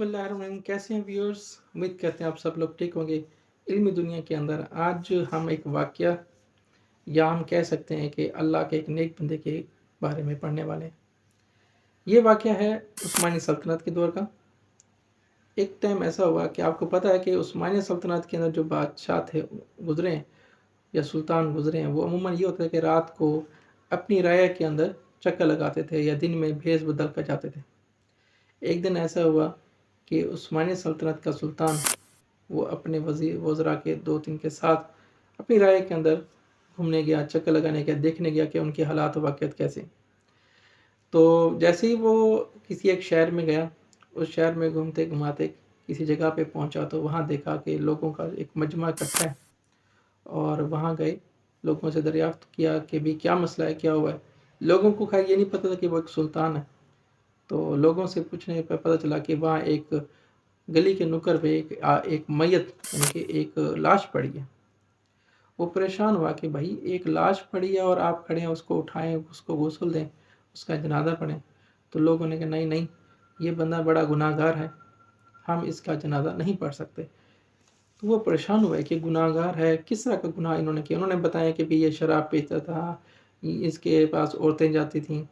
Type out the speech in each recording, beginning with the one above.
बिस्मिल्लाहिर्रहमानिर्रहीम। कैसे हैं व्यूअर्स? उम्मीद करते हैं आप सब लोग ठीक होंगे। इल्मी दुनिया के अंदर आज हम एक वाक़या या हम कह सकते हैं कि अल्लाह के एक नेक बंदे के बारे में पढ़ने वाले हैं। ये वाक़या है उस्मानी सल्तनत के दौर का। एक टाइम ऐसा हुआ कि आपको पता है कि उस्मानी सल्तनत के अंदर जो बादशाह थे गुज़रे हैं या सुल्तान गुज़रे हैं, वो अमूमन ये होता है कि रात को अपनी रया के अंदर चक्कर लगाते थे या दिन में भेष बदल कर जाते थे। एक दिन ऐसा हुआ कि उस्मानी सल्तनत का सुल्तान वो अपने वज़रा के 2-3 के साथ अपनी राय के अंदर घूमने गया, चक्कर लगाने गया, देखने गया कि उनके हालात वाक़ियत कैसे हैं। तो जैसे ही वो किसी एक शहर में गया, उस शहर में घूमते-घुमाते किसी जगह पे पहुँचा तो वहाँ देखा कि लोगों का एक मजमा इकट्ठा है और वहाँ गए, लोगों से दरियाफ़्त किया कि भई क्या मसला है, क्या हुआ है? लोगों को ख़ैर ये नहीं पता था कि वो एक सुल्तान है। तो लोगों से पूछने पे पता चला कि वहाँ एक गली के नुक्कड़ पे एक मैयत यानी कि एक लाश पड़ी है। वो परेशान हुआ कि भाई एक लाश पड़ी है और आप खड़े हैं उसको उठाएँ, उसको गुस्ल दें, उसका जनाज़ा पढ़ें। तो लोगों ने कहा नहीं, नहीं, ये बंदा बड़ा गुनाहगार है, हम इसका जनाज़ा नहीं पढ़ सकते। तो वो परेशान हुए कि गुनाहगार है, किस तरह का गुनाह इन्होंने किया? उन्होंने बताया कि भई ये शराब पीता था, इसके पास औरतें जाती थीं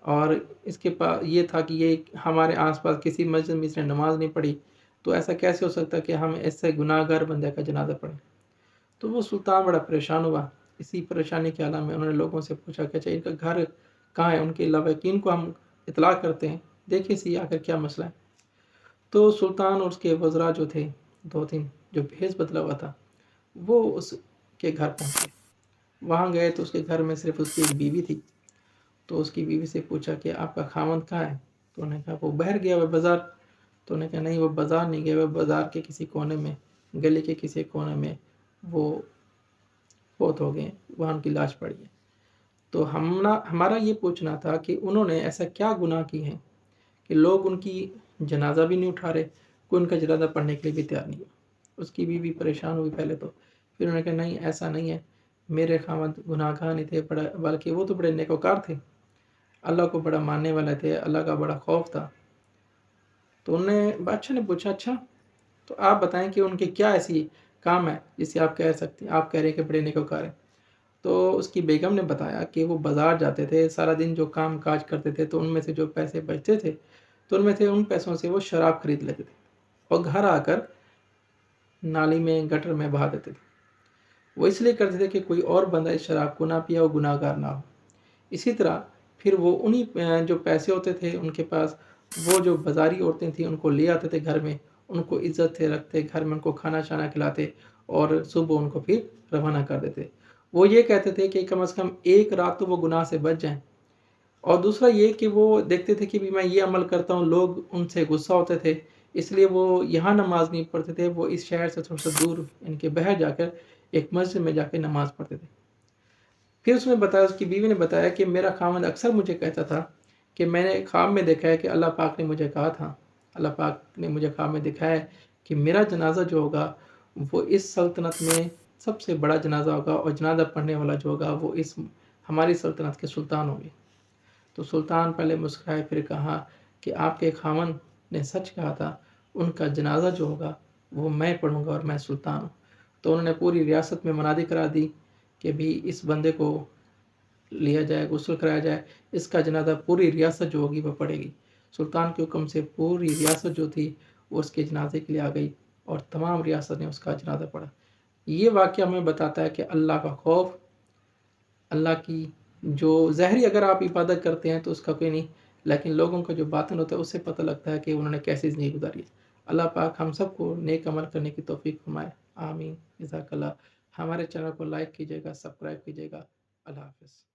और इसके ये था कि ये हमारे आस-पास किसी मस्जिद में इसने नमाज़ नहीं पढ़ी, तो ऐसा कैसे हो सकता है कि हम ऐसे गुनाहगार बंदे का जनाज़ा पढ़ें? तो वो सुल्तान बड़ा परेशान हुआ। इसी परेशानी के आलम में उन्होंने लोगों से पूछा कि अच्छा इनका घर कहाँ है? उनके लवाकिन को हम इत्तला करते हैं, देखिए सही आखिर क्या मसला है। तो सुल्तान और उसके वज़रा जो थे 2-3 जो भेष बदला हुआ था, वो उसके घर पहुँचे। वहाँ गए तो उसके घर में सिर्फ़ उसकी एक बीवी थी। तो उसकी बीवी से पूछा कि आपका ख़ावंद कहाँ है? तो उन्होंने कहा वो बाहर गया हुआ है बाज़ार। तो उन्होंने कहा नहीं, वो बाज़ार नहीं गया हुआ है, बाज़ार के किसी कोने में, गली के किसी कोने में वो फ़ौत हो गए हैं, वहाँ उनकी लाश पड़ी है। तो हमारा ये पूछना था कि उन्होंने ऐसा क्या गुनाह किए हैं कि लोग उनकी जनाज़ा भी नहीं उठा रहे, कोई उनका जनाज़ा पढ़ने के लिए भी तैयार नहीं है। उसकी बीवी परेशान हुई पहले तो, फिर उन्होंने कहा नहीं ऐसा नहीं है, मेरे ख़ावंद गुनाहगार नहीं थे, बड़ा बल्कि वो तो बड़े नेकोकार थे, अल्लाह को बड़ा मानने वाले थे, अल्लाह का बड़ा खौफ था। तो बादशाह ने पूछा अच्छा, तो आप बताएँ कि उनके क्या ऐसी काम है जिसे आप कह सकते हैं, आप कह रहे हैं कि बड़े नेकोकार हैं? तो उसकी बेगम ने बताया कि वो बाज़ार जाते थे, सारा दिन जो काम-काज करते थे, तो उनमें से जो पैसे बचते थे, तो उनमें से उन पैसों से वो शराब खरीद लेते थे और घर आकर नाली में, गटर में बहा देते थे। वो इसलिए करते थे कि कोई और बंदा इस शराब को ना पिए और गुनाहगार ना हो। इसी तरह फिर वो उन्हीं जो पैसे होते थे उनके पास, वो जो बाज़ारी औरतें थीं उनको ले आते थे घर में, उनको इज़्ज़त से रखते, घर में उनको खाना-शाना खिलाते और सुबह उनको फिर रवाना कर देते। वो ये कहते थे कि कम से कम एक रात तो वो गुनाह से बच जाएँ और दूसरा ये कि वो देखते थे कि भी मैं ये अमल करता हूँ, लोग उनसे गुस्सा होते थे, इसलिए वो यहाँ नमाज़ नहीं पढ़ते थे, वो इस शहर से थोड़ा-सा दूर इनके बाहर जाकर एक मस्जिद में जाके नमाज़ पढ़ते थे। फिर उसने बताया, उसकी बीवी ने बताया कि मेरा ख़ावंद अक्सर मुझे कहता था कि मैंने ख़्वाब में देखा है कि अल्लाह पाक ने मुझे कहा था, अल्लाह पाक ने मुझे ख़्वाब में दिखाया है कि मेरा जनाज़ा जो होगा वो इस सल्तनत में सबसे बड़ा जनाज़ा होगा और जनाज़ा पढ़ने वाला जो होगा वो इस हमारी सल्तनत के सुल्तान होंगे। तो सुल्तान पहले मुस्कुराए फिर कहा कि आपके ख़ावंद ने सच कहा था, उनका जनाज़ा जो होगा वो मैं पढ़ूँगा और मैं सुल्तान हूँ। तो उन्होंने पूरी रियासत में मुनादी करा दी कि भी इस बंदे को लिया जाए, गुस्ल कराया जाए, इसका जनाज़ा पूरी रियासत जो होगी वो पढ़ेगी। सुल्तान के हुक्म से पूरी रियासत जो थी वो उसके जनाज़े के लिए आ गई और तमाम रियासत ने उसका जनाज़ा पढ़ा। ये वाक़या हमें बताता है कि अल्लाह का खौफ, अल्लाह की जो ज़ाहिरी अगर आप इबादत करते हैं तो उसका कोई नहीं, लेकिन लोगों का जो बातिन होता है उससे पता लगता है कि उन्होंने कैसी ज़िंदगी गुज़ारी है। अल्लाह पाक हम सबको नेक अमल करने की तौफ़ीक फ़रमाए। आमीन। जज़ाकल्लाह। हमारे चैनल को लाइक कीजिएगा, सब्सक्राइब कीजिएगा। अल्लाह हाफ़िज़।